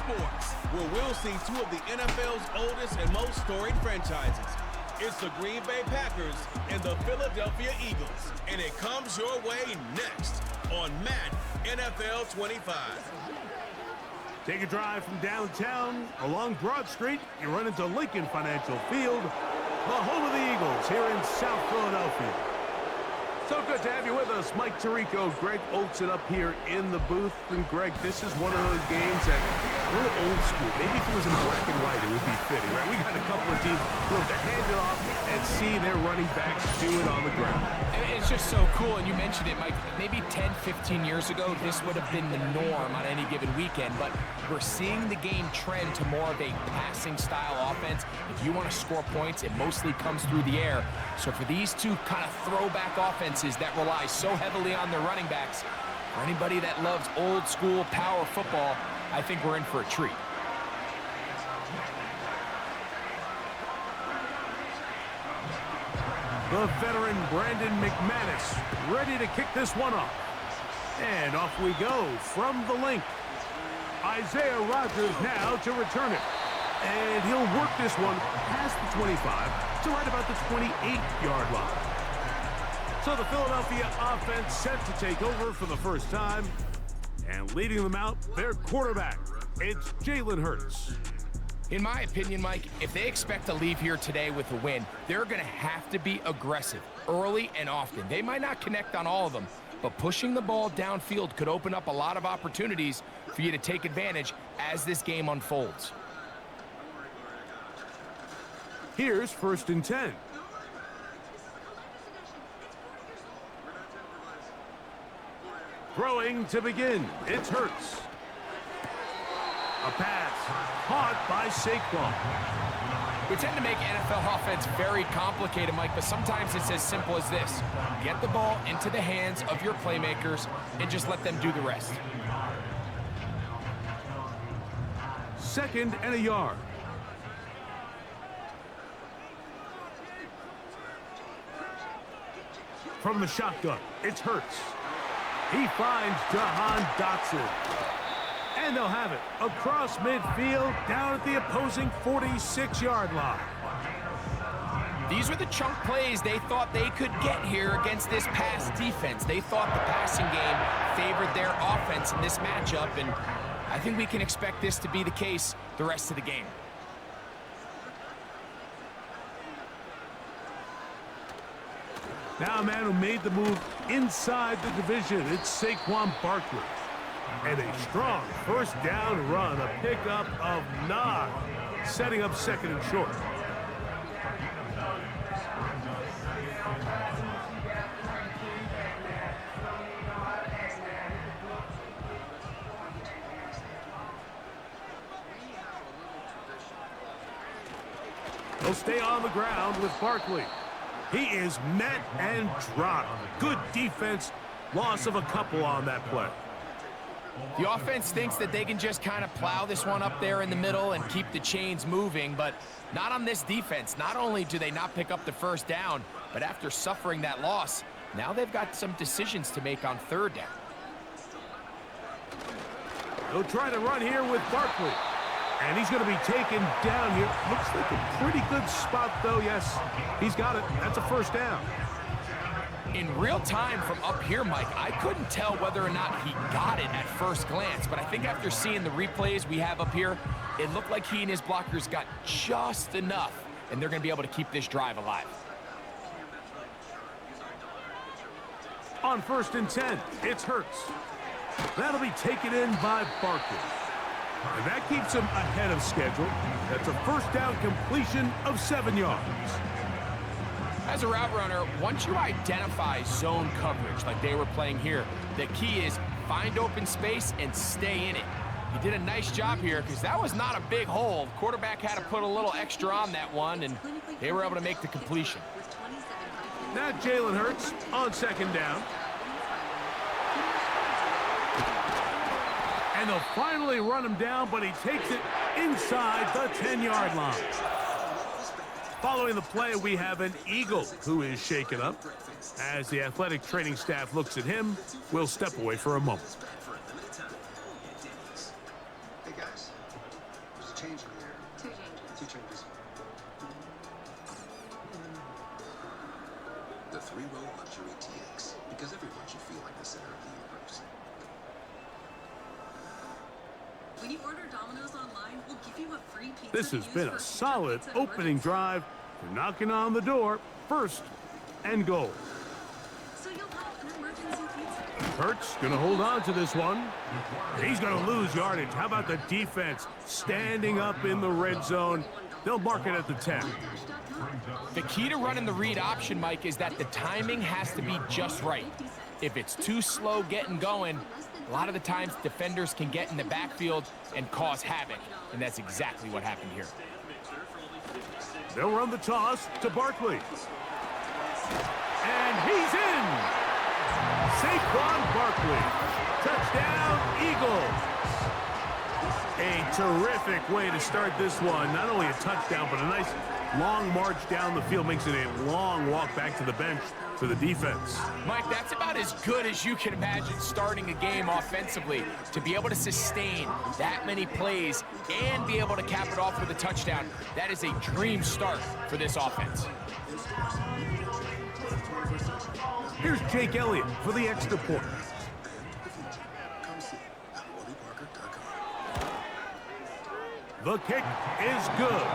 sports, where we'll see two of the NFL's oldest and most storied franchises. It's the Green Bay Packers and the Philadelphia Eagles, and it comes your way next on Madden NFL 25. Take a drive from downtown along Broad Street. You run into Lincoln Financial Field, the home of the Eagles here in South Philadelphia. So good to have you with us, Mike Tirico, Greg Olson up here in the booth. And Greg, this is one of those games that we're old school. Maybe if it was in black and white, it would be fitting, right? We got a couple of teams who have to hand it off and see their running backs do it on the ground. It's just so cool, and you mentioned it, Mike. Maybe 10, 15 years ago, this would have been the norm on any given weekend, but we're seeing the game trend to more of a passing-style offense. If you want to score points, it mostly comes through the air. So for these two kind of throwback offenses that rely so heavily on their running backs, for anybody that loves old-school power football, I think we're in for a treat. The veteran Brandon McManus ready to kick this one off. And off we go from the link. Isaiah Rodgers now to return it. And he'll work this one past the 25 to right about the 28-yard line. So the Philadelphia offense set to take over for the first time. And leading them out, their quarterback, it's Jalen Hurts. In my opinion, Mike, if they expect to leave here today with a win, they're going to have to be aggressive early and often. They might not connect on all of them, but pushing the ball downfield could open up a lot of opportunities for you to take advantage as this game unfolds. Here's 1st and 10. Throwing to begin, it's Hurts. A pass caught by Saquon. We tend to make NFL offense very complicated, Mike, but sometimes it's as simple as this. Get the ball into the hands of your playmakers and just let them do the rest. 2nd and a yard. From the shotgun, it's Hurts. He finds Jahan Dotson. And they'll have it across midfield down at the opposing 46-yard line. These were the chunk plays they thought they could get here against this pass defense. They thought the passing game favored their offense in this matchup, and I think we can expect this to be the case the rest of the game. Now a man who made the move inside the division, it's Saquon Barkley. And a strong first down run, a pickup of 9, setting up 2nd and short. He'll stay on the ground with Barkley. He is met and dropped. Good defense, loss of a couple on that play. The offense thinks that they can just kind of plow this one up there in the middle and keep the chains moving, but not on this defense. Not only do they not pick up the first down, but after suffering that loss, now they've got some decisions to make on 3rd down. They'll try to run here with Barkley. And he's going to be taken down here. Looks like a pretty good spot, though. Yes, he's got it. That's a first down. In real time from up here, Mike, I couldn't tell whether or not he got it at first glance, but I think after seeing the replays we have up here, it looked like he and his blockers got just enough, and they're going to be able to keep this drive alive. On 1st and 10, it's Hurts. That'll be taken in by Barkley. And that keeps him ahead of schedule. That's a first down completion of 7 yards. As a route runner, once you identify zone coverage like they were playing here, the key is find open space and stay in it. He did a nice job here because that was not a big hole. The quarterback had to put a little extra on that one, and they were able to make the completion. Now Jalen Hurts on 2nd down. And they'll finally run him down, but he takes it inside the 10-yard line. Following the play, we have an Eagle who is shaken up. As the athletic training staff looks at him, we'll step away for a moment. Change in there. Two changes. The 3-row luxury TX, because everyone should feel like the center of the universe. When you order Domino's online, we'll give you a free pizza. This has been a solid opening drive. They're knocking on the door. First and goal. So you'll have an emergency pizza. Hurts gonna hold on to this one. He's gonna lose yardage. How about the defense standing up in the red zone? They'll mark it at the 10. The key to running the read option, Mike, is that the timing has to be just right. If it's too slow getting going, a lot of the times defenders can get in the backfield and cause havoc, and that's exactly what happened here. They'll run the toss to Barkley. And he's in! Saquon Barkley. Touchdown, Eagles. A terrific way to start this one. Not only a touchdown, but a nice long march down the field. Makes it a long walk back to the bench for the defense. Mike, that's about as good as you can imagine starting a game offensively. To be able to sustain that many plays and be able to cap it off with a touchdown, that is a dream start for this offense. Here's Jake Elliott for the extra point. The kick is good,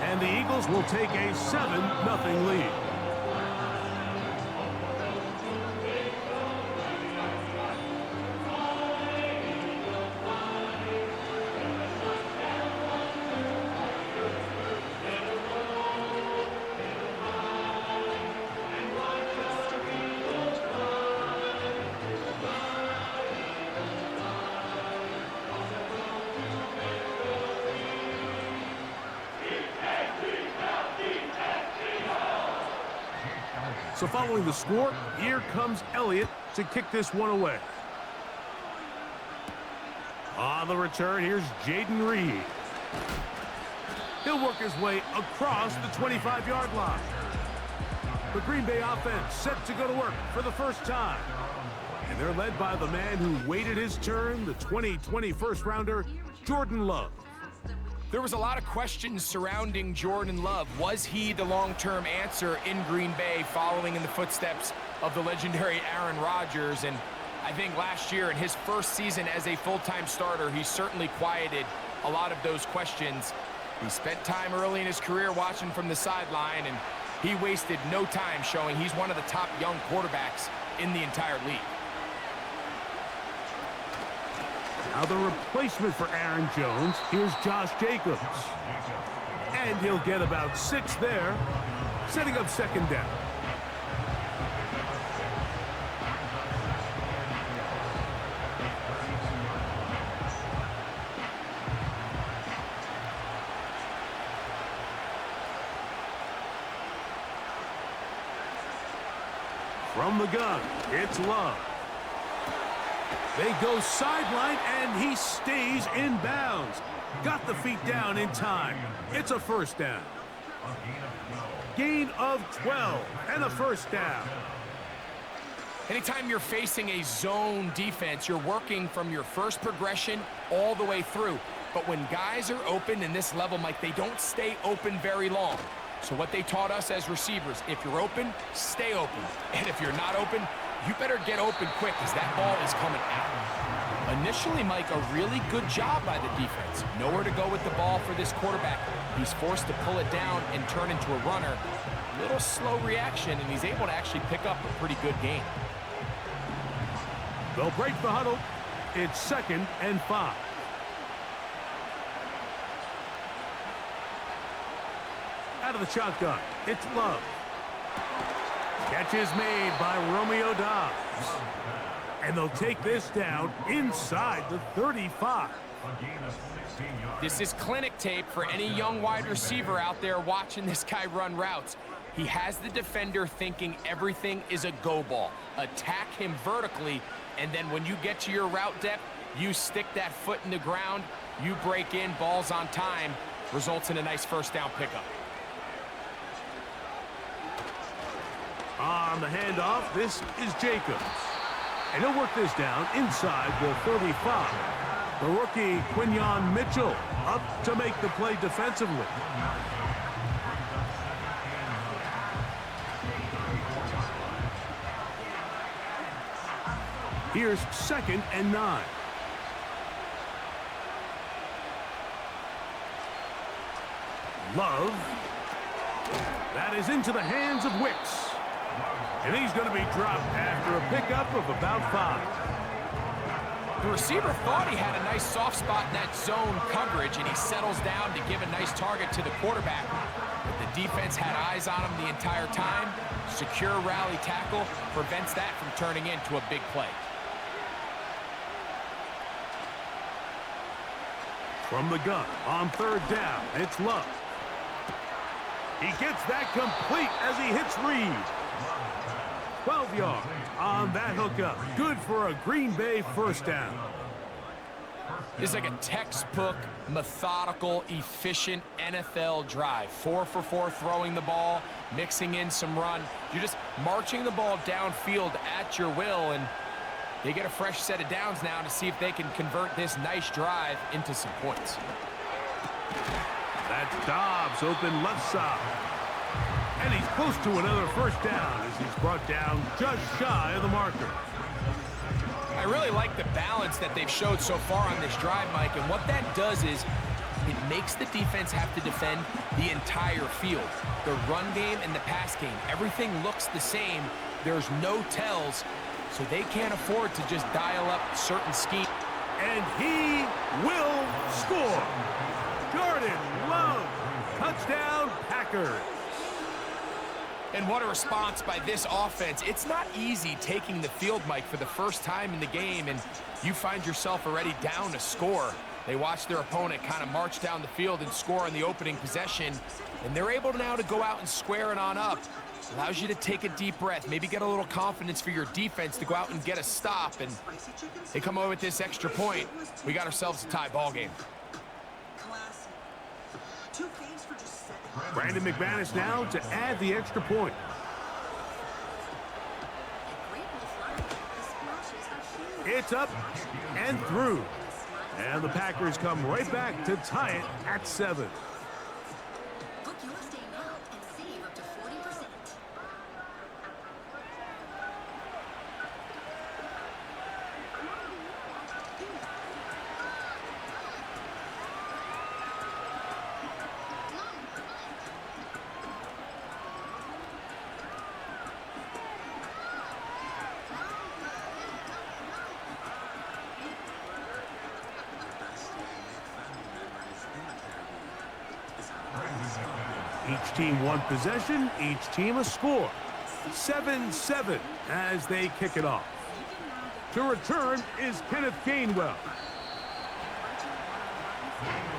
and the Eagles will take a 7-0 lead. So following the score, here comes Elliott to kick this one away. On the return, here's Jaden Reed. He'll work his way across the 25-yard line. The Green Bay offense set to go to work for the first time. And they're led by the man who waited his turn, the 2020 first-rounder, Jordan Love. There was a lot of questions surrounding Jordan Love. Was he the long-term answer in Green Bay following in the footsteps of the legendary Aaron Rodgers? And I think last year in his first season as a full-time starter, he certainly quieted a lot of those questions. He spent time early in his career watching from the sideline, and he wasted no time showing he's one of the top young quarterbacks in the entire league. Now the replacement for Aaron Jones, here's Josh Jacobs. And he'll get about 6 there, setting up second down. From the gun, it's Love. They go sideline, and he stays in bounds. Got the feet down in time. It's a first down. Gain of 12 and a first down. Anytime you're facing a zone defense, you're working from your first progression all the way through. But when guys are open in this level, Mike, they don't stay open very long. So what they taught us as receivers, if you're open, stay open. And if you're not open, you better get open quick because that ball is coming out. Initially, Mike, a really good job by the defense. Nowhere to go with the ball for this quarterback. He's forced to pull it down and turn into a runner. Little slow reaction, and he's able to actually pick up a pretty good gain. They'll break the huddle. It's 2nd and 5. Out of the shotgun, it's Love. Catch is made by Romeo Dobbs. And they'll take this down inside the 35. This is clinic tape for any young wide receiver out there watching this guy run routes. He has the defender thinking everything is a go ball. Attack him vertically, and then when you get to your route depth, you stick that foot in the ground, you break in, balls on time, results in a nice first down pickup. On the handoff, this is Jacobs. And he'll work this down inside the 35. The rookie, Quinyon Mitchell, up to make the play defensively. Here's 2nd and 9. Love. That is into the hands of Wicks. And he's going to be dropped after a pickup of about 5. The receiver thought he had a nice soft spot in that zone coverage, and he settles down to give a nice target to the quarterback. But the defense had eyes on him the entire time. Secure rally tackle prevents that from turning into a big play. From the gun on 3rd down, it's Love. He gets that complete as he hits Reed. 12 yards on that hookup. Good for a Green Bay 1st down. It's like a textbook, methodical, efficient NFL drive. 4 for 4 throwing the ball, mixing in some run. You're just marching the ball downfield at your will, and they get a fresh set of downs now to see if they can convert this nice drive into some points. That's Dobbs open left side. And he's close to another 1st down as he's brought down just shy of the marker. I really like the balance that they've showed so far on this drive, Mike, and what that does is it makes the defense have to defend the entire field. The run game and the pass game, everything looks the same. There's no tells, so they can't afford to just dial up certain schemes. And he will score. Jordan Love, touchdown Packers. And what a response by this offense. It's not easy taking the field, Mike, for the first time in the game, and you find yourself already down a score. They watch their opponent kind of march down the field and score on the opening possession, and they're able now to go out and square it on up. Allows you to take a deep breath, maybe get a little confidence for your defense to go out and get a stop, and they come away with this extra point. We got ourselves a tie ball game. Brandon McManus now to add the extra point. It's up and through. And the Packers come right back to tie it at 7. Book your stay now and save up to 40%. Each team one possession, each team a score. 7-7 as they kick it off. To return is Kenneth Gainwell.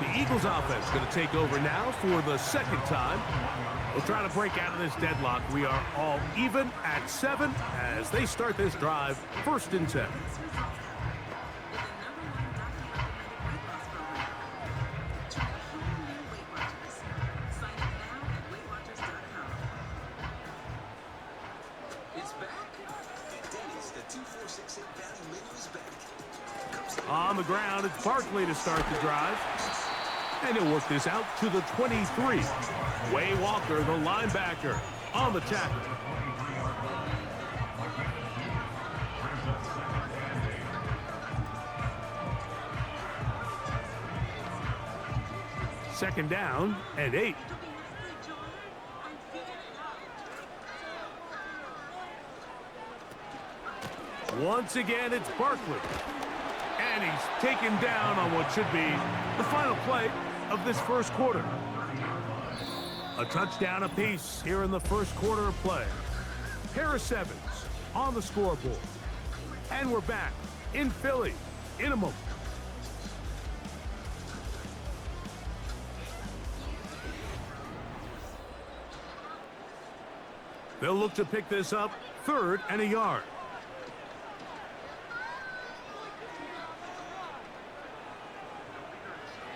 The Eagles offense going to take over now for the 2nd time. We'll try to break out of this deadlock. We are all even at 7 as they start this drive, 1st and 10. On the ground, it's Barkley to start the drive. And he'll work this out to the 23. Way Walker, the linebacker, on the tackle. Second down and 8. Once again, it's Barkley. And he's taken down on what should be the final play of this 1st quarter. A touchdown apiece here in the 1st quarter of play. Harris Evans on the scoreboard. And we're back in Philly in a moment. They'll look to pick this up 3rd and a yard.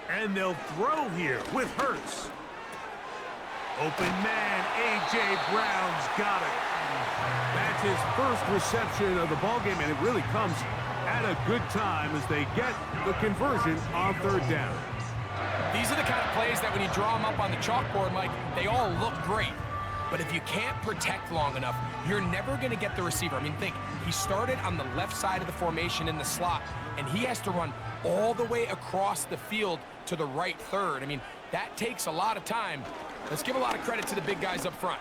And they'll throw here with Hurts. Open man, A.J. Brown's got it. That's his 1st reception of the ballgame, and it really comes had a good time as they get the conversion on third down. These are the kind of plays that when you draw them up on the chalkboard, Mike, they all look great. But if you can't protect long enough, you're never going to get the receiver. I mean, think, he started on the left side of the formation in the slot, and he has to run all the way across the field to the right third. I mean, that takes a lot of time. Let's give a lot of credit to the big guys up front.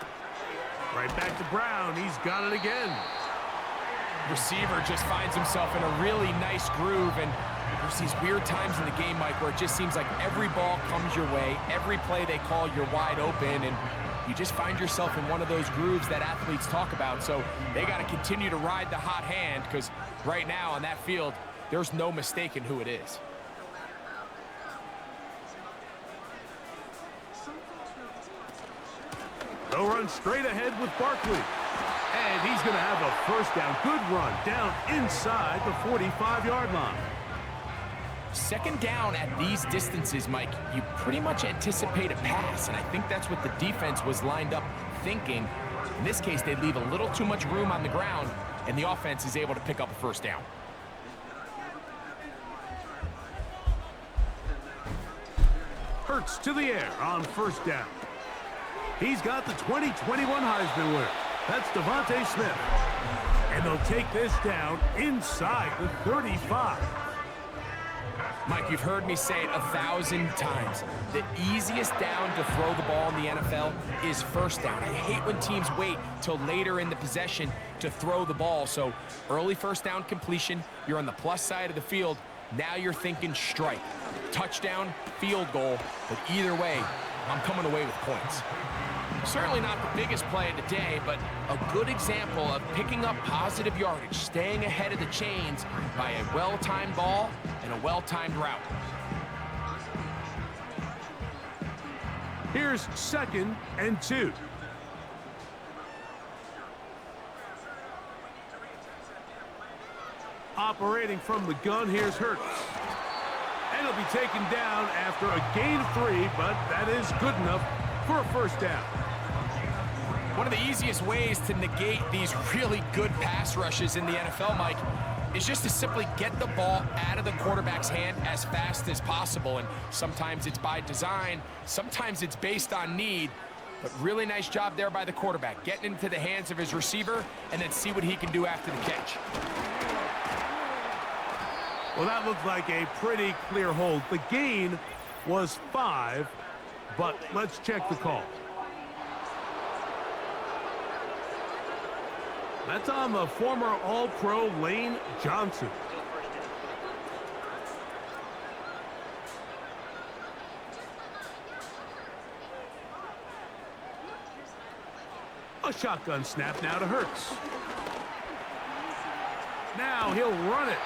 Right back to Brown. He's got it again. Receiver just finds himself in a really nice groove, and there's these weird times in the game, Mike, where it just seems like every ball comes your way, every play they call, you're wide open, and you just find yourself in one of those grooves that athletes talk about. So they got to continue to ride the hot hand, because right now on that field, there's no mistaking who it is. They'll run straight ahead with Barkley. And he's going to have a first down. Good run down inside the 45-yard line. Second down at these distances, Mike, you pretty much anticipate a pass, and I think that's what the defense was lined up thinking. In this case, they leave a little too much room on the ground, and the offense is able to pick up a first down. Hurts to the air on first down. He's got the 2021 Heisman winner. That's Devontae Smith. And they'll take this down inside the 35. Mike, you've heard me say it 1,000 times. The easiest down to throw the ball in the NFL is first down. I hate when teams wait till later in the possession to throw the ball. So early first down completion, you're on the plus side of the field. Now you're thinking strike, touchdown, field goal. But either way, I'm coming away with points. Certainly not the biggest play of the day, but a good example of picking up positive yardage, staying ahead of the chains by a well-timed ball and a well-timed route. Here's 2nd and 2. Operating from the gun, here's Hurts. And he'll be taken down after a gain of 3, but that is good enough for a first down. One of the easiest ways to negate these really good pass rushes in the NFL, Mike, is just to simply get the ball out of the quarterback's hand as fast as possible. And sometimes it's by design, sometimes it's based on need. But really nice job there by the quarterback, getting into the hands of his receiver and then see what he can do after the catch. Well, that looked like a pretty clear hold. The gain was 5, but let's check the call. That's on the former All-Pro Lane Johnson. A shotgun snap now to Hurts. Now he'll run it.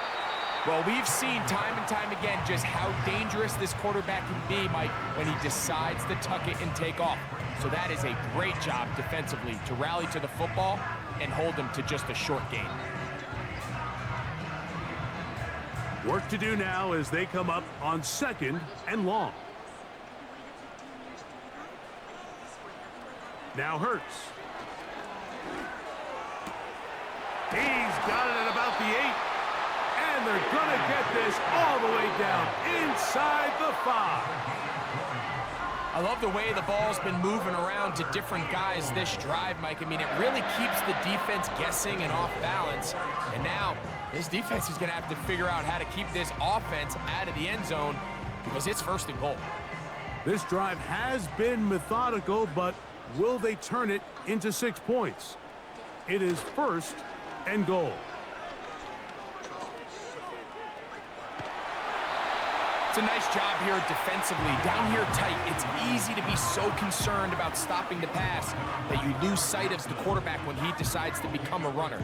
Well, we've seen time and time again just how dangerous this quarterback can be, Mike, when he decides to tuck it and take off. So that is a great job defensively to rally to the football and hold him to just a short gain. Work to do now as they come up on 2nd and long. Now Hurts. He's got it at about the 8. And they're going to get this all the way down inside the 5. I love the way the ball's been moving around to different guys this drive, Mike. I mean, it really keeps the defense guessing and off balance. And now this defense is going to have to figure out how to keep this offense out of the end zone because it's 1st and goal. This drive has been methodical, but will they turn it into 6 points? It is 1st and goal. It's a nice job here defensively. Down here tight, it's easy to be so concerned about stopping the pass that you lose sight of the quarterback when he decides to become a runner.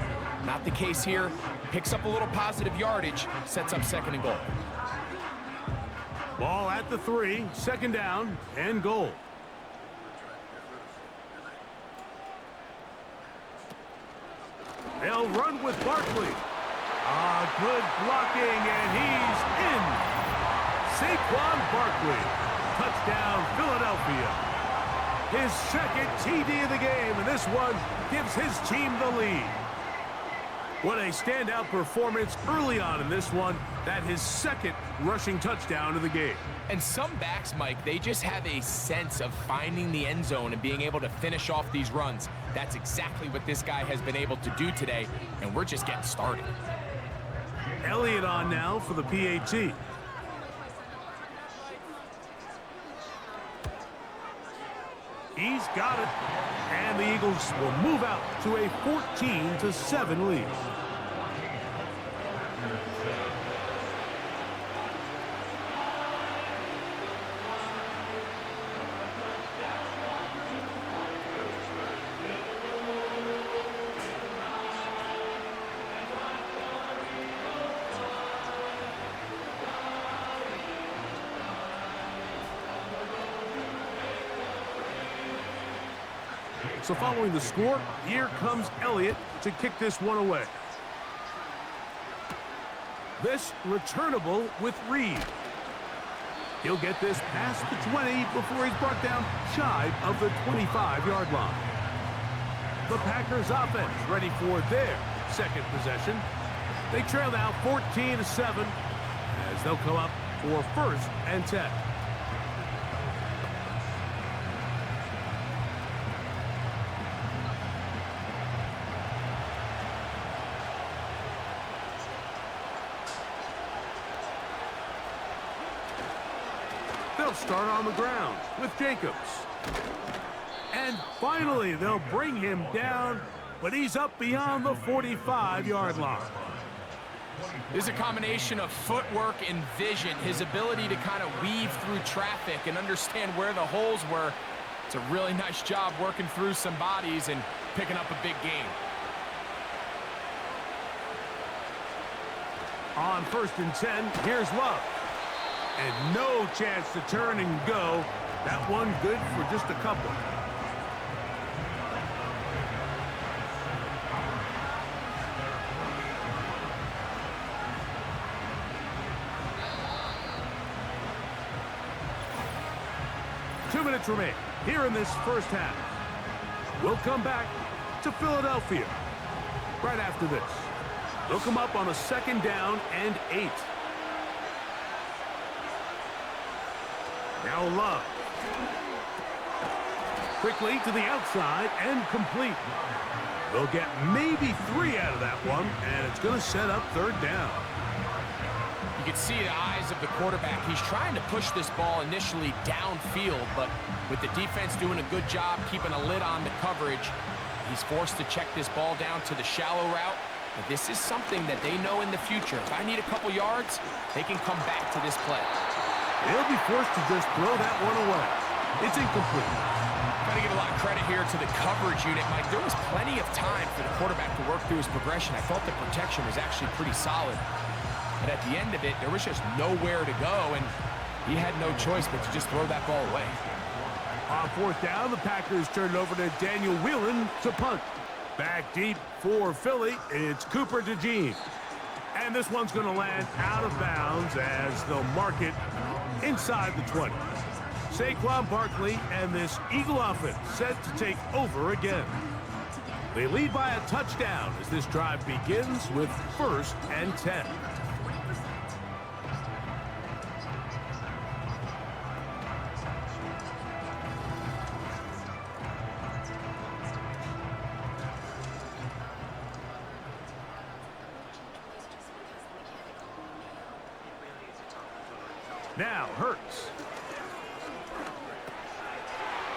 Not the case here. Picks up a little positive yardage, sets up 2nd and goal. Ball at the 3, 2nd down and goal. They'll run with Barkley. Good blocking, and he's in. Saquon Barkley, touchdown Philadelphia. His 2nd TD of the game, and this one gives his team the lead. What a standout performance early on in this one. That his second rushing touchdown of the game. And some backs, Mike, they just have a sense of finding the end zone and being able to finish off these runs. That's exactly what this guy has been able to do today, and we're just getting started. Elliott on now for the PAT. He's got it. And the Eagles will move out to a 14-7 lead. So following the score, here comes Elliott to kick this one away. This returnable with Reed. He'll get this past the 20 before he's brought down shy of the 25-yard line. The Packers offense ready for their second possession. They trail now 14-7 as they'll come up for 1st and 10. They'll start on the ground with Jacobs. And finally, they'll bring him down, but he's up beyond the 45-yard line. There's a combination of footwork and vision, his ability to kind of weave through traffic and understand where the holes were. It's a really nice job working through some bodies and picking up a big gain. On 1st and 10, here's Love. And no chance to turn and go. That one good for just a couple. Two minutes remain here in this first half. We'll come back to Philadelphia right after this. They'll come up on a 2nd down and 8. Now Love. Quickly to the outside and complete. They'll get maybe 3 out of that one, and it's going to set up 3rd down. You can see the eyes of the quarterback. He's trying to push this ball initially downfield, but with the defense doing a good job keeping a lid on the coverage, he's forced to check this ball down to the shallow route. But this is something that they know in the future. If I need a couple yards, they can come back to this play. They'll be forced to just throw that one away. It's incomplete. Got to give a lot of credit here to the coverage unit, Mike. There was plenty of time for the quarterback to work through his progression. I thought the protection was actually pretty solid. But at the end of it, there was just nowhere to go, and he had no choice but to just throw that ball away. On 4th down, the Packers turn it over to Daniel Whelan to punt. Back deep for Philly, it's Cooper DeJean. And this one's going to land out of bounds as they'll mark it inside the 20. Saquon Barkley and this Eagle offense set to take over again. They lead by a touchdown as this drive begins with 1st and 10. Now, Hurts.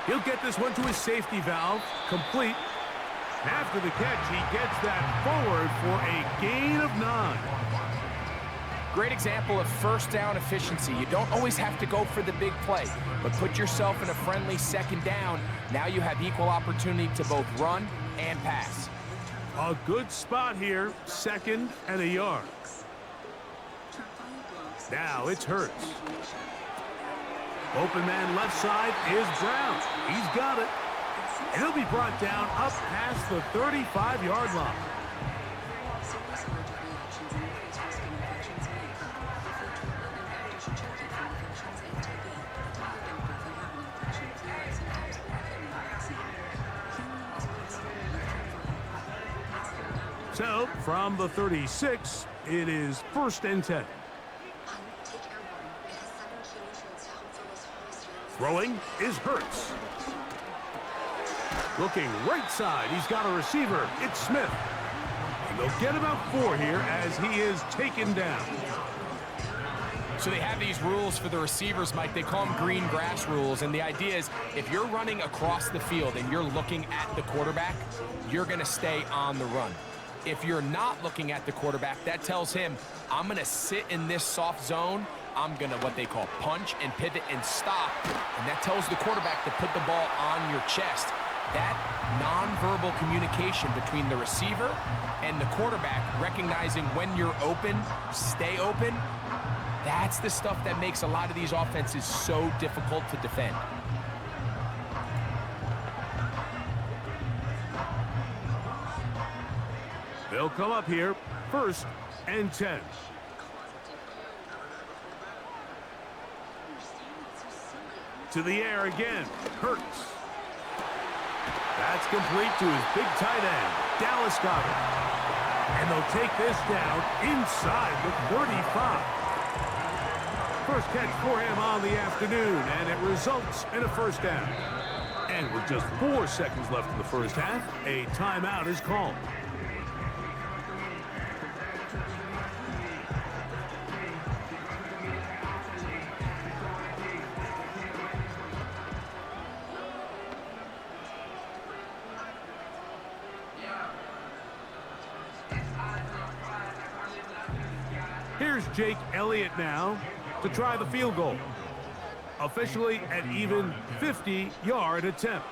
He'll get this one to his safety valve, complete. After the catch, he gets that forward for a gain of 9. Great example of 1st down efficiency. You don't always have to go for the big play, but put yourself in a friendly 2nd down. Now you have equal opportunity to both run and pass. A good spot here, 2nd and a yard. Now it's Hurts. Open man left side is Brown. He's got it. And he'll be brought down up past the 35-yard line. So, from the 36, it is 1st and 10. Take airborne. It has 7 key nutrients to help fill this hole strength. Throwing is Hurts. Looking right side, he's got a receiver. It's Smith. And they'll get about 4 here as he is taken down. So they have these rules for the receivers, Mike. They call them green grass rules. And the idea is if you're running across the field and you're looking at the quarterback, you're going to stay on the run. If you're not looking at the quarterback, that tells him, I'm going to sit in this soft zone. I'm going to what they call punch and pivot and stop. And that tells the quarterback to put the ball on your chest. That nonverbal communication between the receiver and the quarterback, recognizing when you're open, stay open, that's the stuff that makes a lot of these offenses so difficult to defend. They'll come up here, 1st and 10. To the air again, Hurts. That's complete to his big tight end, Dallas Goedert. And they'll take this down inside the 35. First catch for him on the afternoon, and it results in a 1st down. And with just 4 seconds left in the first half, a timeout is called. Here's Jake Elliott now to try the field goal. Officially an even 50-yard attempt.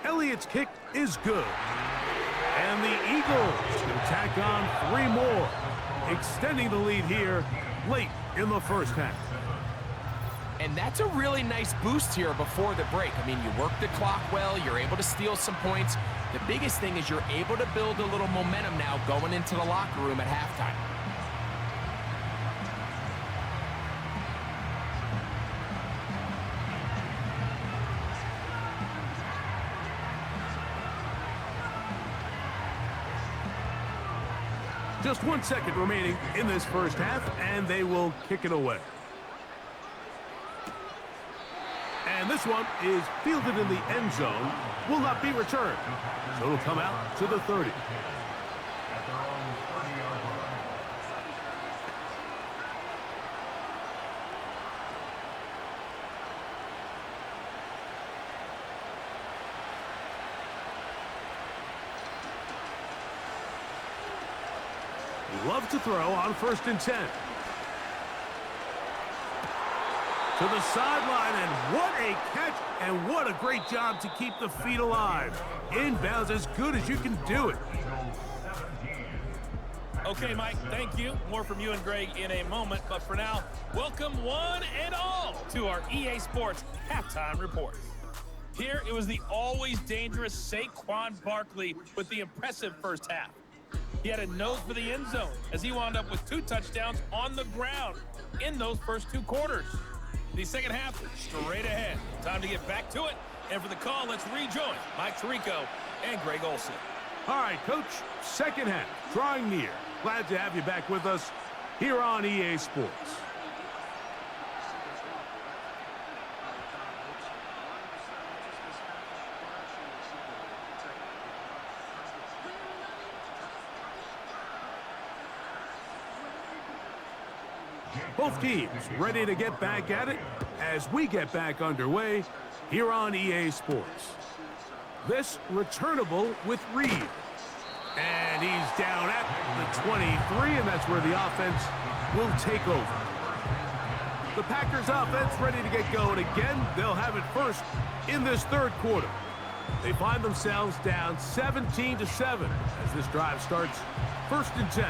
Elliott's kick is good. And the Eagles can tack on 3 more, extending the lead here late in the first half. And that's a really nice boost here before the break. I mean, you work the clock well, you're able to steal some points. The biggest thing is you're able to build a little momentum now going into the locker room at halftime. Just 1 second remaining in this first half, and they will kick it away. And this one is fielded in the end zone, will not be returned. So it'll come out to the 30. Love to throw on 1st and 10. To the sideline, and what a catch, and what a great job to keep the feet alive. Inbounds as good as you can do it. Okay, Mike, thank you. More from you and Greg in a moment, but for now, welcome one and all to our EA Sports Halftime Report. Here, it was the always dangerous Saquon Barkley with the impressive first half. He had a nose for the end zone as he wound up with 2 touchdowns on the ground in those first 2 quarters. The second half, straight ahead. Time to get back to it. And for the call, let's rejoin Mike Tirico and Greg Olsen. All right, Coach, second half, drawing near. Glad to have you back with us here on EA Sports. Both teams ready to get back at it as we get back underway here on EA Sports. This returnable with Reed. And he's down at the 23, and that's where the offense will take over. The Packers offense ready to get going again. They'll have it first in this 3rd quarter. They find themselves down 17-7 as this drive starts 1st and 10.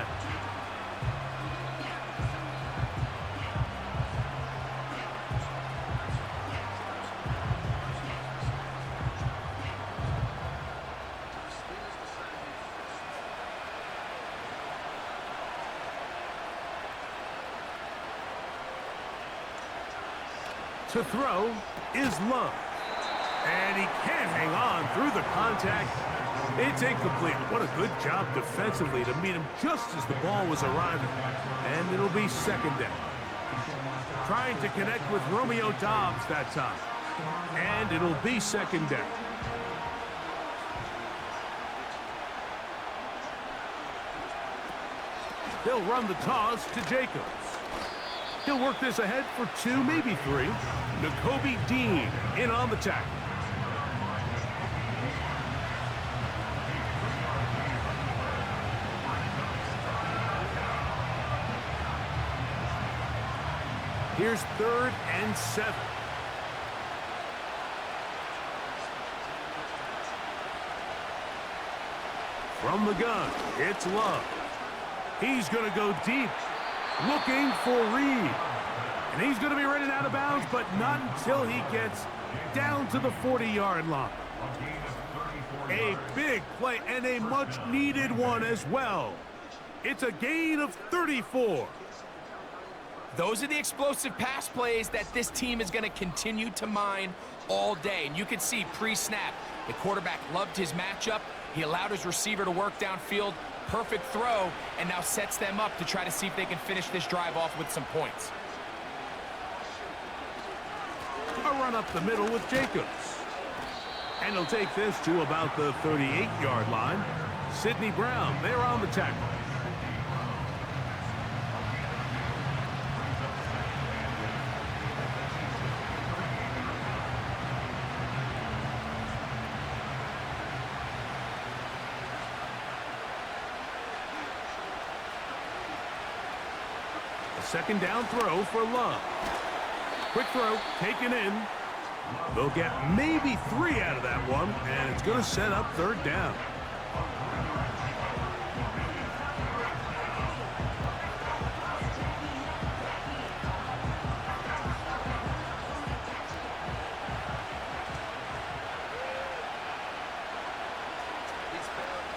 To throw is Love. And he can't hang on through the contact. It's incomplete. What a good job defensively to meet him just as the ball was arriving. And it'll be second down. Trying to connect with Romeo Dobbs that time. And it'll be second down. They'll run the toss to Jacobs. He'll work this ahead for 2, maybe 3. N'Kobe Dean in on the tackle. Here's 3rd and 7. From the gun, it's Love. He's going to go deep, looking for Reed. And he's going to be running out of bounds, but not until he gets down to the 40-yard line. A big play and a much-needed one as well. It's a gain of 34. Those are the explosive pass plays that this team is going to continue to mine all day. And you can see pre-snap, the quarterback loved his matchup. He allowed his receiver to work downfield. Perfect throw, and now sets them up to try to see if they can finish this drive off with some points. A run up the middle with Jacobs. And he'll take this to about the 38-yard line. Sidney Brown, they're on the tackle. Second down throw for Love. Quick throw, taken in. They'll get maybe 3 out of that one, and it's going to set up 3rd down.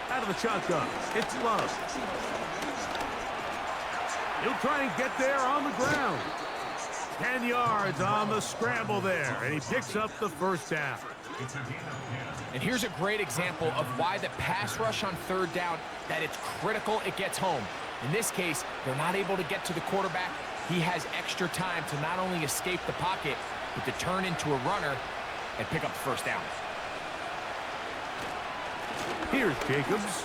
Out of the shotgun, it's Love. He'll try and get there on the ground. 10 yards on the scramble there, and he picks up the 1st down. And here's a great example of why the pass rush on 3rd down, that it's critical it gets home. In this case, they're not able to get to the quarterback. He has extra time to not only escape the pocket, but to turn into a runner and pick up the 1st down. Here's Jacobs.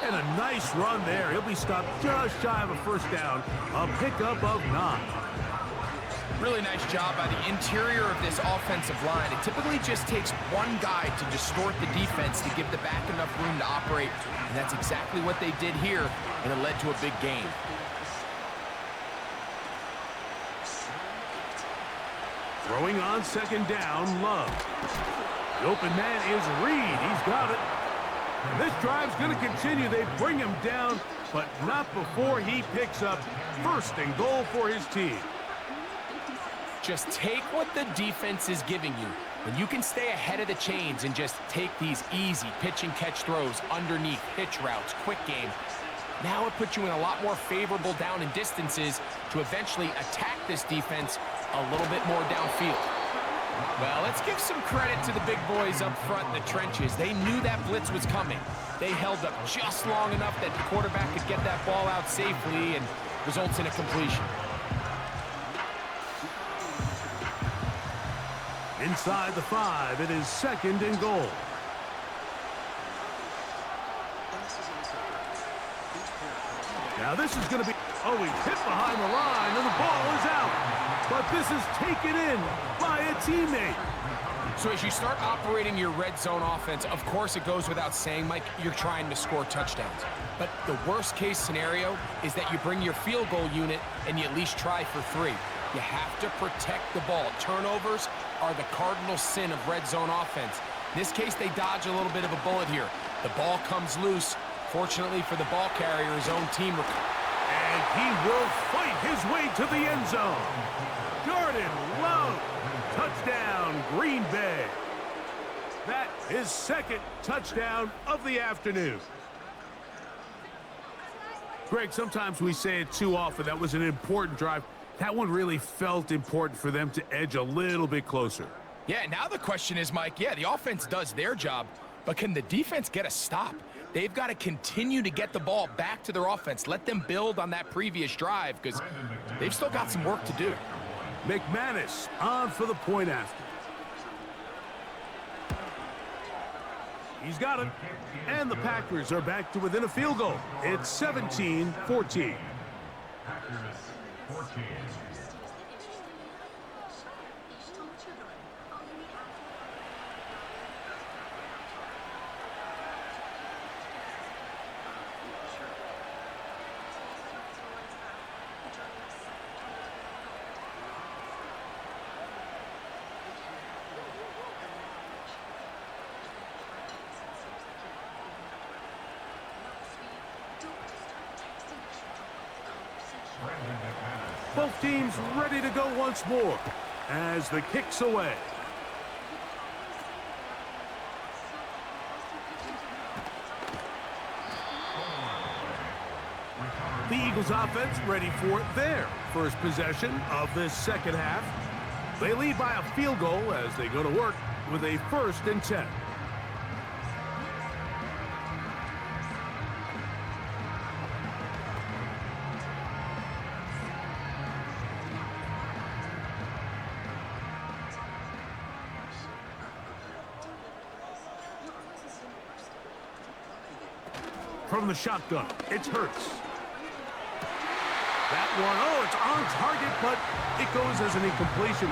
And a nice run there. He'll be stopped just shy of a 1st down. A pickup of 9. Really nice job by the interior of this offensive line. It typically just takes one guy to distort the defense to give the back enough room to operate. And that's exactly what they did here, and it led to a big gain. Throwing on 2nd down, Love. The open man is Reed. He's got it. And this drive's going to continue. They bring him down, but not before he picks up 1st and goal for his team. Just take what the defense is giving you. When you can stay ahead of the chains and just take these easy pitch and catch throws underneath, hitch routes, quick game, now it puts you in a lot more favorable down and distances to eventually attack this defense a little bit more downfield. Well, let's give some credit to the big boys up front in the trenches. They knew that blitz was coming. They held up just long enough that the quarterback could get that ball out safely and results in a completion. Inside the 5, it is 2nd and goal. Now this is going to be, he's hit behind the line, and the ball is out. But this is taken in by a teammate. So as you start operating your red zone offense, of course it goes without saying, Mike, you're trying to score touchdowns. But the worst case scenario is that you bring your field goal unit and you at least try for 3. You have to protect the ball. Turnovers are the cardinal sin of red zone offense. In this case, they dodge a little bit of a bullet here. The ball comes loose. Fortunately for the ball carrier, his own team. And he will fight his way to the end zone. Jordan Love, touchdown, Green Bay. That is 2nd touchdown of the afternoon. Greg, sometimes we say it too often. That was an important drive. That one really felt important for them to edge a little bit closer. Yeah, now the question is, Mike, yeah, the offense does their job, but can the defense get a stop? They've got to continue to get the ball back to their offense. Let them build on that previous drive because they've still got some work to do. McManus on for the point after. He's got it. And the Packers are back to within a field goal. It's 17-14. Both teams ready to go once more as the kick's away. The Eagles offense ready for their first possession of this second half. They lead by a field goal as they go to work with a 1st and 10. From the shotgun, it's Hurts. That one, oh, it's on target, but it goes as an incompletion.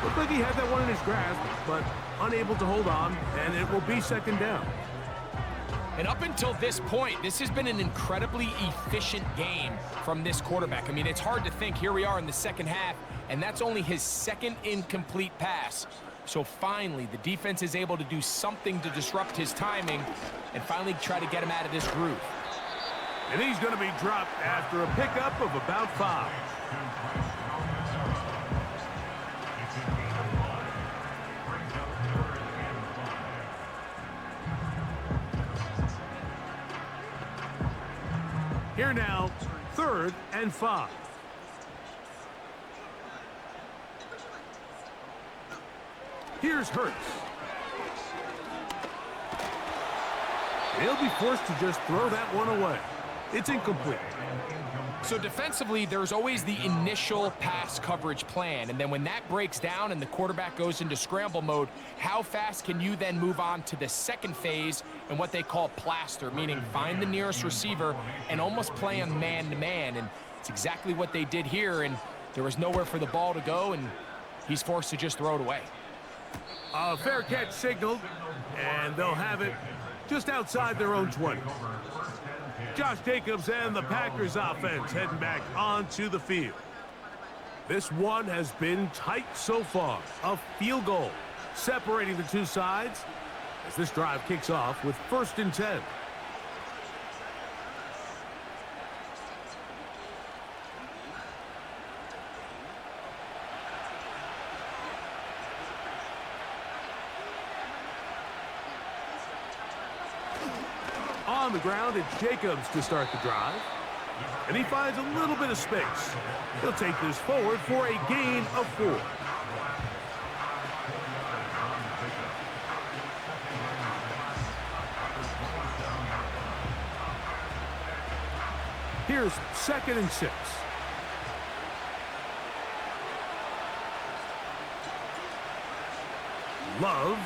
Looked like he had that one in his grasp, but unable to hold on, and it will be 2nd down. And up until this point, this has been an incredibly efficient game from this quarterback. I mean, it's hard to think. Here we are in the second half, and that's only his 2nd incomplete pass. So finally, the defense is able to do something to disrupt his timing and finally try to get him out of this groove. And he's going to be dropped after a pickup of about 5. Here now, 3rd and 5. Here's Hurts. He'll be forced to just throw that one away. It's incomplete. So defensively, there's always the initial pass coverage plan, and then when that breaks down and the quarterback goes into scramble mode, how fast can you then move on to the second phase and what they call plaster, meaning find the nearest receiver and almost play him man-to-man, and it's exactly what they did here, and there was nowhere for the ball to go, and he's forced to just throw it away. A fair catch signaled, and they'll have it just outside their own 20. Josh Jacobs and the Packers offense heading back onto the field. This one has been tight so far. A field goal separating the two sides as this drive kicks off with 1st and 10. On the ground, it's Jacobs to start the drive. And he finds a little bit of space. He'll take this forward for a gain of 4. Here's 2nd and 6. Love.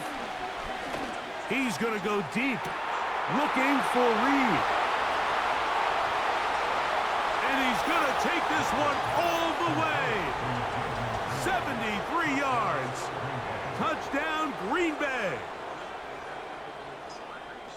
He's going to go deep. Looking for Reed. And he's going to take this one all the way. 73 yards. Touchdown, Green Bay.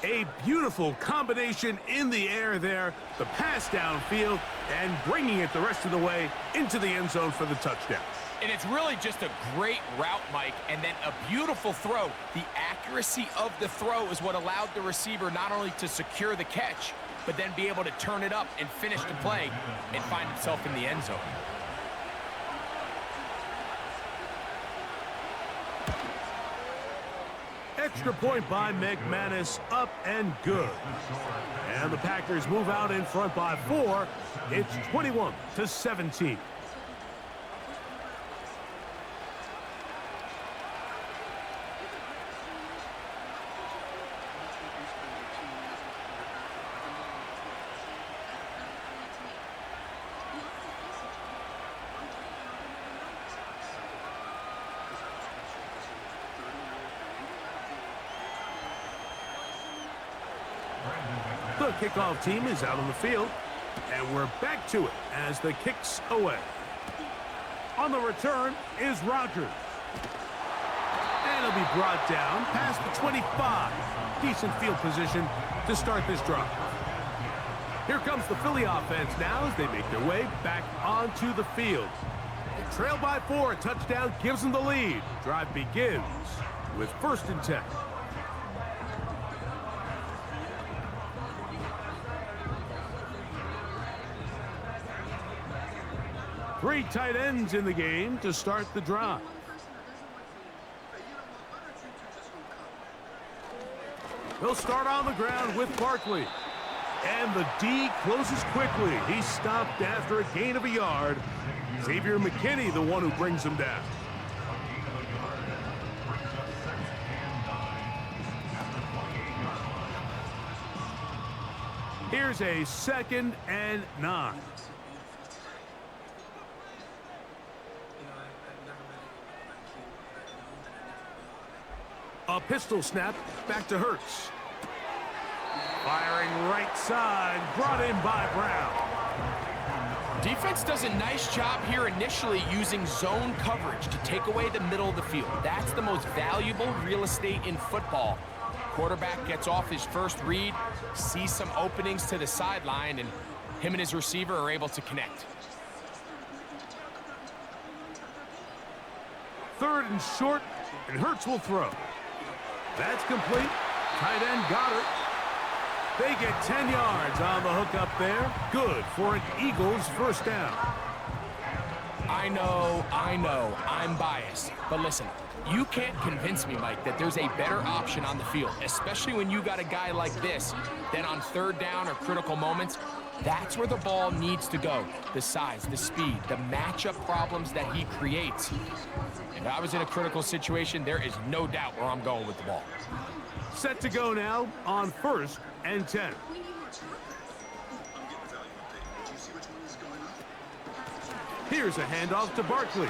A beautiful combination in the air there. The pass downfield and bringing it the rest of the way into the end zone for the touchdown. And it's really just a great route, Mike, and then a beautiful throw. The accuracy of the throw is what allowed the receiver not only to secure the catch, but then be able to turn it up and finish the play and find himself in the end zone. Extra point by McManus, up and good. And the Packers move out in front by 4. It's 21-17. kickoff team is out on the field, and we're back to it as the kick's away. On the return is Rodgers. And he'll be brought down past the 25. Decent field position to start this drive. Here comes the Philly offense now as they make their way back onto the field. They trail by 4. A touchdown gives them the lead. Drive begins with 1st and 10. Three tight ends in the game to start the drive. They'll start on the ground with Barkley. And the D closes quickly. He's stopped after a gain of a yard. Xavier McKinney, the one who brings him down. Here's a 2nd and 9. A pistol snap back to Hurts. Firing right side, brought in by Brown. Defense does a nice job here initially using zone coverage to take away the middle of the field. That's the most valuable real estate in football. Quarterback gets off his first read, sees some openings to the sideline, and him and his receiver are able to connect. 3rd and short, and Hurts will throw. That's complete. Tight end got it. They get 10 yards on the hook up there. Good for an Eagles 1st down. I know, I'm biased. But listen, you can't convince me, Mike, that there's a better option on the field, especially when you got a guy like this, that on 3rd down or critical moments, that's where the ball needs to go. The size, the speed, the matchup problems that he creates. If I was in a critical situation, there is no doubt where I'm going with the ball. Set to go now on 1st and 10. Here's a handoff to Barkley.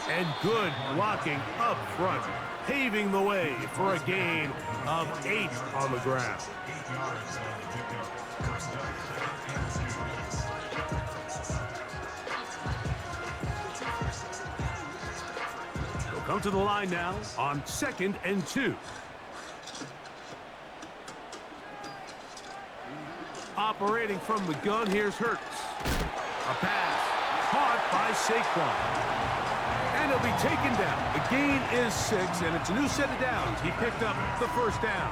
And good blocking up front, paving the way for a gain of 8 on the ground. They'll come to the line now on 2nd and 2. Operating from the gun, here's Hurts. A pass caught by Saquon. And he'll be taken down. The gain is 6, and it's a new set of downs. He picked up the 1st down.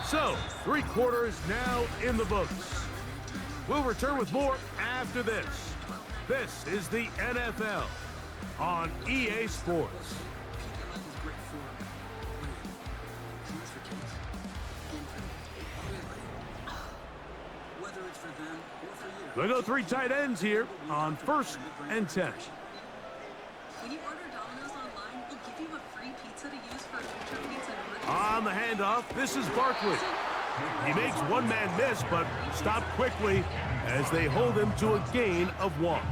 So, 3 quarters now in the books. We'll return with more after this. This is the NFL on EA Sports. They go 3 tight ends here on 1st and 10. When you order Domino's online, we'll give you a free pizza to use for a future pizza emergency. On the handoff, this is Barkley. He makes one man miss, but stopped quickly as they hold him to a gain of 1.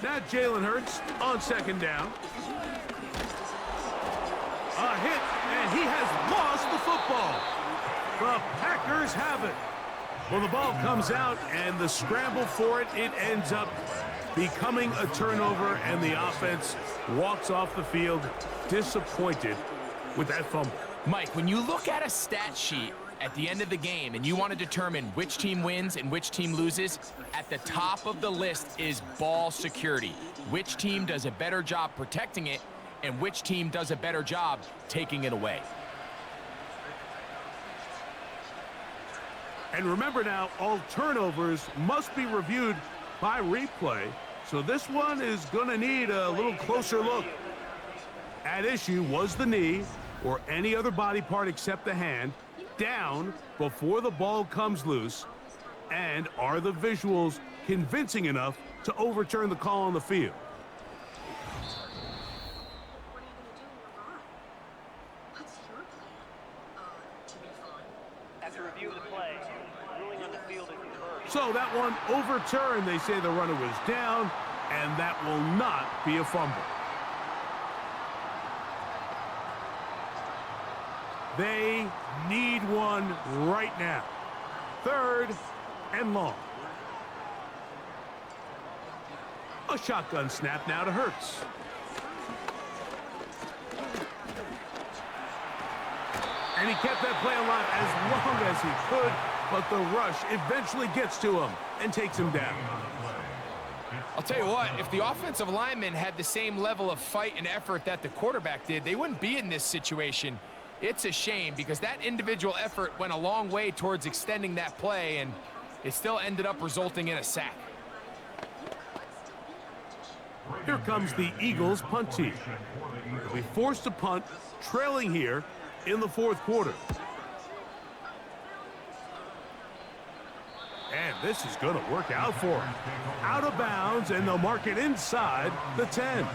Now Jalen Hurts on 2nd down. A hit, and he has lost the football. The Packers have it. Well, the ball comes out, and the scramble for it, it ends up becoming a turnover, and the offense walks off the field disappointed with that fumble. Mike, when you look at a stat sheet at the end of the game and you want to determine which team wins and which team loses, at the top of the list is ball security. Which team does a better job protecting it and which team does a better job taking it away. And remember now, all turnovers must be reviewed by replay, so this one is going to need a little closer look. At issue was the knee or any other body part except the hand down before the ball comes loose, and are the visuals convincing enough to overturn the call on the field? What are you going to do when we're gone? What's your plan? So that one overturned. They say the runner was down, and that will not be a fumble. They need one right now. 3rd and long. A shotgun snap now to Hurts. And he kept that play alive as long as he could, but the rush eventually gets to him and takes him down. I'll tell you what, if the offensive lineman had the same level of fight and effort that the quarterback did, they wouldn't be in this situation. It's a shame because that individual effort went a long way towards extending that play, and it still ended up resulting in a sack. Here comes the Eagles punt team. They'll be forced to punt, trailing here in the 4th quarter. And this is going to work out for him. Out of bounds, and they'll mark it inside the 10.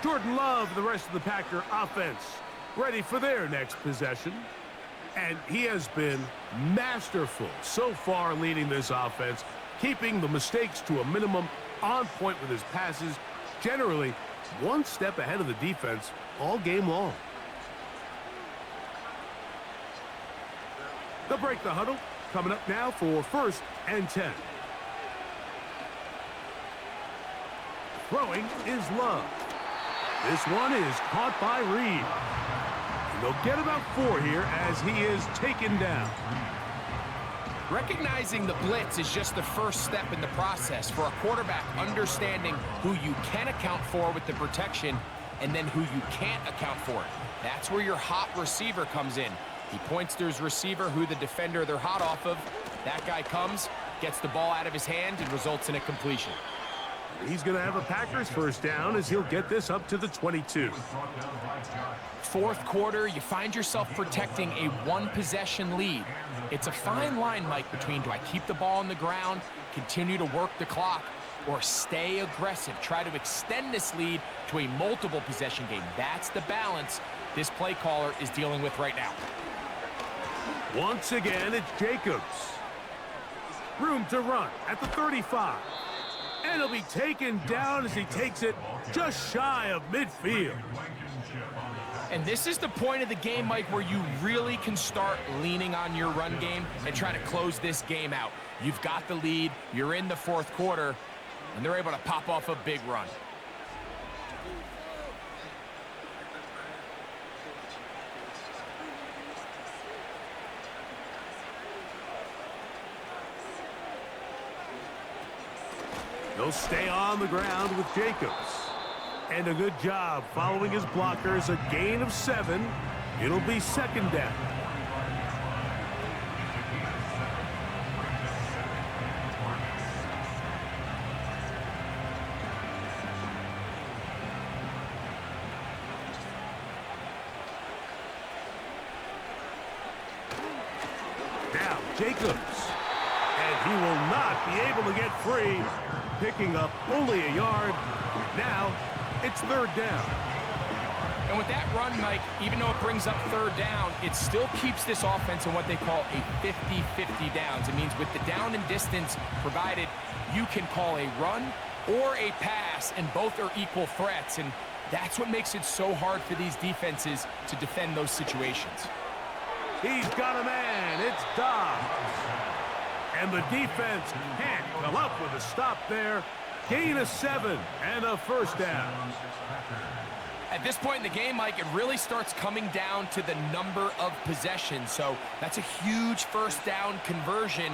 Jordan Love, the rest of the Packer offense, ready for their next possession. And he has been masterful so far leading this offense, keeping the mistakes to a minimum, on point with his passes, generally one step ahead of the defense all game long. They'll break the huddle. Coming up now for 1st and 10. Throwing is Love. This one is caught by Reed. And they'll get about 4 here as he is taken down. Recognizing the blitz is just the first step in the process for a quarterback, understanding who you can account for with the protection and then who you can't account for. That's where your hot receiver comes in. He points to his receiver, who the defender they're hot off of. That guy comes, gets the ball out of his hand, and results in a completion. He's going to have a Packers 1st down as he'll get this up to the 22. 4th quarter, you find yourself protecting a 1-possession lead. It's a fine line, Mike, between do I keep the ball on the ground, continue to work the clock, or stay aggressive, try to extend this lead to a multiple possession game. That's the balance this play caller is dealing with right now. Once again, it's Jacobs. Room to run at the 35. And he'll be taken down as he takes it just shy of midfield. And this is the point of the game, Mike, where you really can start leaning on your run game and try to close this game out. You've got the lead, you're in the 4th quarter, and they're able to pop off a big run. They'll stay on the ground with Jacobs. And a good job following his blockers. A gain of 7. It'll be 2nd down. Now Jacobs. And he will not be able to get free. Picking up only a yard. Now it's 3rd down. And with that run, Mike, even though it brings up 3rd down, it still keeps this offense in what they call a 50-50 downs. It means with the down and distance provided, you can call a run or a pass, and both are equal threats. And that's what makes it so hard for these defenses to defend those situations. He's got a man. It's Dobbs. And the defense can't come up with a stop there. Gain of 7 and a 1st down. At this point in the game, Mike, it really starts coming down to the number of possessions. So that's a huge 1st down conversion.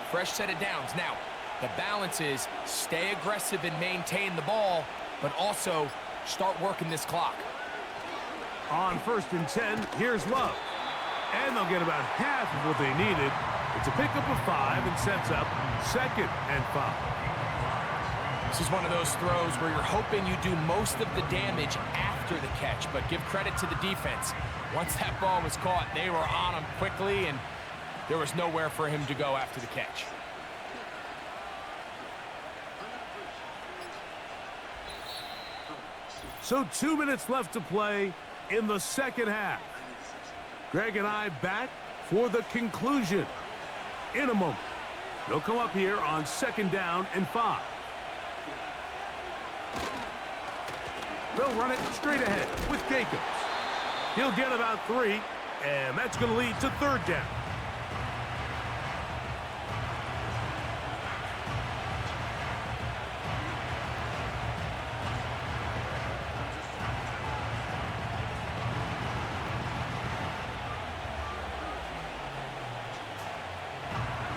Fresh set of downs. Now, the balance is stay aggressive and maintain the ball, but also start working this clock. On 1st and 10, here's Love. And they'll get about half of what they needed. It's a pickup of 5 and sets up 2nd and 5. This is one of those throws where you're hoping you do most of the damage after the catch, but give credit to the defense. Once that ball was caught, they were on him quickly, and there was nowhere for him to go after the catch. So 2 minutes left to play in the 2nd half. Greg and I back for the conclusion in a moment. They'll come up here on 2nd down and 5. They'll run it straight ahead with Jacobs. He'll get about 3, and that's going to lead to 3rd down.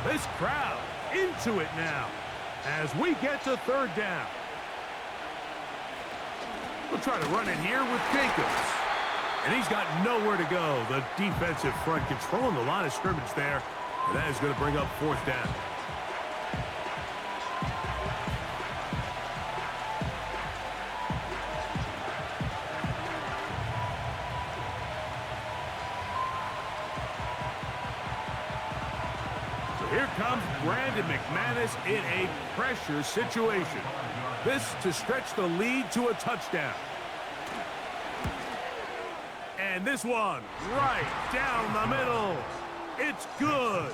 This crowd into it now as we get to 3rd down. We'll try to run it here with Jacobs. And he's got nowhere to go. The defensive front controlling the line of scrimmage there. And that is going to bring up 4th down. Here comes Brandon McManus in a pressure situation. This to stretch the lead to a touchdown. And this one right down the middle. It's good.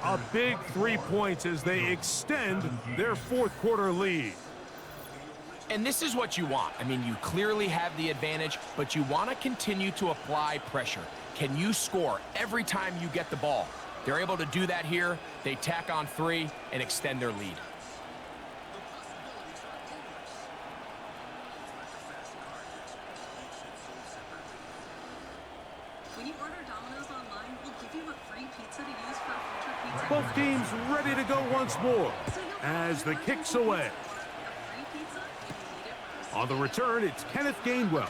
A big 3 points as they extend their 4th quarter lead. And this is what you want. I mean, you clearly have the advantage, but you want to continue to apply pressure. Can you score every time you get the ball? They're able to do that here. They tack on 3 and extend their lead. When you order Domino's online, we'll give you a free pizza to use for a future pizza. Both teams ready to go once more as the kick's away. On the return, it's Kenneth Gainwell.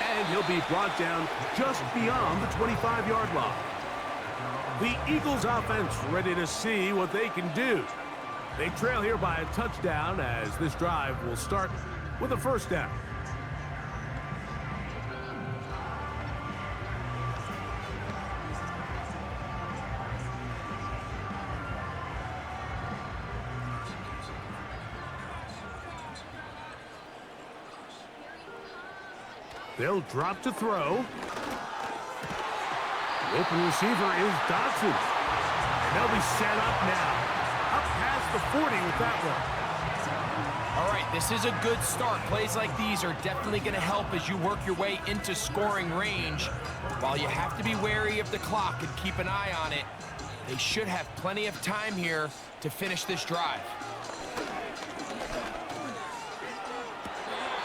And he'll be brought down just beyond the 25-yard line. The Eagles offense ready to see what they can do. They trail here by a touchdown as this drive will start with a 1st down. They'll drop to throw. The open receiver is Dodson. And they'll be set up now. Up past the 40 with that one. All right, this is a good start. Plays like these are definitely going to help as you work your way into scoring range. While you have to be wary of the clock and keep an eye on it, they should have plenty of time here to finish this drive.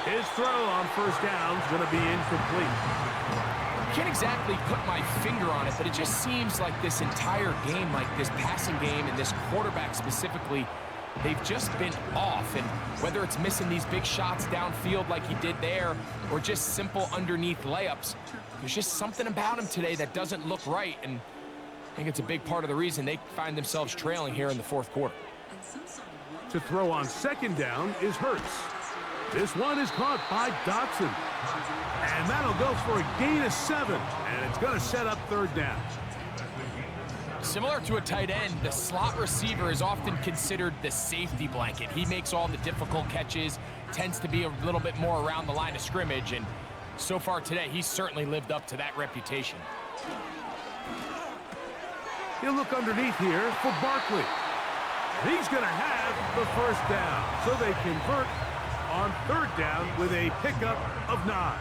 His throw on 1st down is going to be incomplete. Can't exactly put my finger on it, but it just seems like this entire game, like this passing game and this quarterback specifically, they've just been off. And whether it's missing these big shots downfield like he did there or just simple underneath layups, there's just something about him today that doesn't look right. And I think it's a big part of the reason they find themselves trailing here in the 4th quarter. To throw on 2nd down is Hurts. This one is caught by Dotson. And that'll go for a gain of 7. And it's going to set up 3rd down. Similar to a tight end, the slot receiver is often considered the safety blanket. He makes all the difficult catches, tends to be a little bit more around the line of scrimmage, and so far today, he's certainly lived up to that reputation. He'll look underneath here for Barkley. And he's going to have the 1st down. So they convert on 3rd down with a pickup of 9.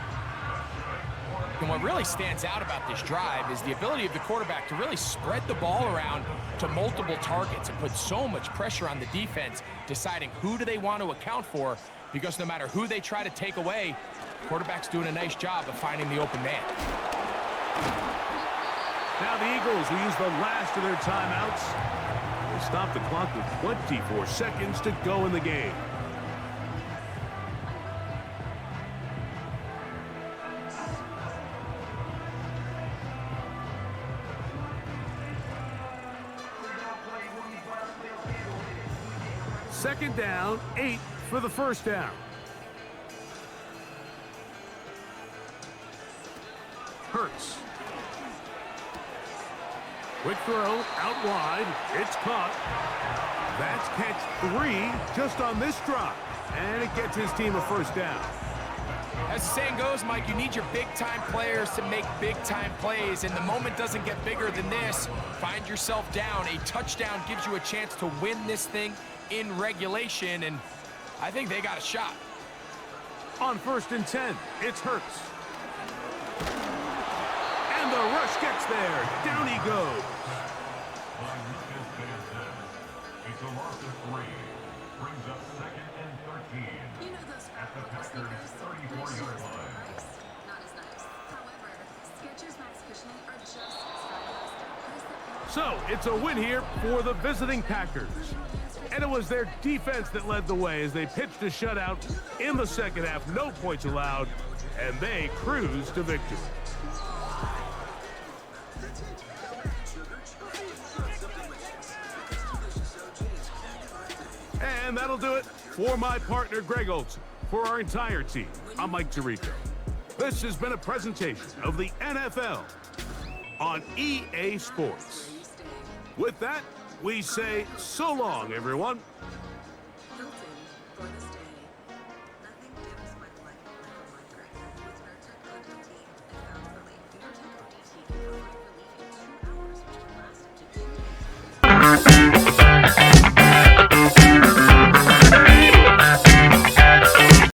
And what really stands out about this drive is the ability of the quarterback to really spread the ball around to multiple targets and put so much pressure on the defense, deciding who do they want to account for, because no matter who they try to take away, the quarterback's doing a nice job of finding the open man. Now the Eagles will use the last of their timeouts. They stop the clock with 24 seconds to go in the game. Second down, 8 for the 1st down. Hurts. Quick throw, out wide. It's caught. That's catch 3 just on this drop. And it gets his team a 1st down. As the saying goes, Mike, you need your big-time players to make big-time plays, and the moment doesn't get bigger than this. Find yourself down. A touchdown gives you a chance to win this thing in regulation, and I think they got a shot. On 1st and 10, it's Hurts. And the rush gets there. Down he goes. It's a loss of 3. Brings up 2nd and 13. You know those At the Packers' 34-yard line. Not as nice. However, Skechers Max Cushioning are just as fabulous. So, it's a win here for the visiting Packers. And it was their defense that led the way as they pitched a shutout in the second half. No points allowed, and they cruised to victory. And that'll do it for my partner, Greg Olson. For our entire team, I'm Mike Tirico. This has been a presentation of the NFL on EA Sports. With that, we say so long, everyone.